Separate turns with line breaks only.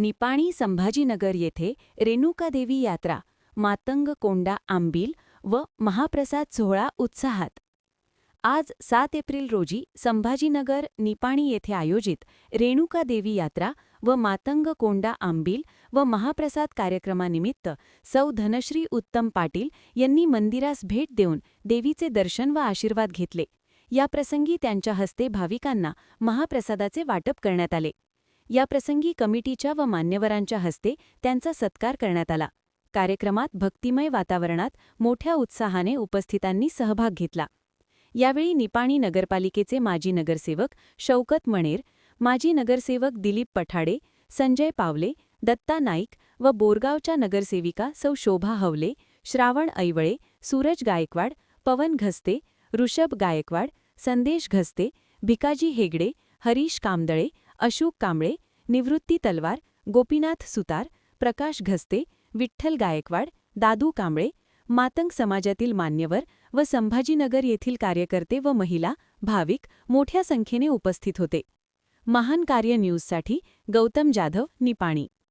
निपाणी संभाजीनगर येथे रेणुकादेवी यात्रा, मातंग कोंडा आंबील व महाप्रसाद सोहळा उत्साहात। आज 7 एप्रिल रोजी संभाजीनगर निपाणी येथे आयोजित रेणुकादेवी यात्रा व मातंग कोंडा आंबील व महाप्रसाद कार्यक्रमानिमित्त सौ धनश्री उत्तम पाटील यांनी मंदिरास भेट देऊन देवीचे दर्शन व आशीर्वाद घेतले। याप्रसंगी त्यांच्या हस्ते भाविकांना महाप्रसादाचे वाटप करण्यात आले। याप्रसंगी कमिटीच्या व मान्यवरांच्या हस्ते त्यांचा सत्कार करण्यात आला। कार्यक्रमात भक्तिमय वातावरणात मोठ्या उत्साहाने उपस्थितांनी सहभाग घेतला। यावेळी निपाणी नगरपालिकेचे माजी नगरसेवक शौकत मणेर, माजी नगरसेवक दिलीप पठाडे, संजय पावले, दत्ता नाईक व बोरगावच्या नगरसेविका सौ शोभा हवले, श्रावण ऐवळे, सूरज गायकवाड, पवन घस्ते, ऋषभ गायकवाड, संदेश घस्ते, भिकाजी हेगडे, हरीश कामदळे, अशोक कांबळे, निवृत्ती तलवार, गोपीनाथ सुतार, प्रकाश घस्ते, विठ्ठल गायकवाड, दादू कांबळे, मातंग समाजातील मान्यवर व संभाजीनगर येथील कार्यकर्ते व महिला, भाविक मोठ्या संख्येने उपस्थित होते। महान कार्य न्यूजसाठी गौतम जाधव, निपाणी।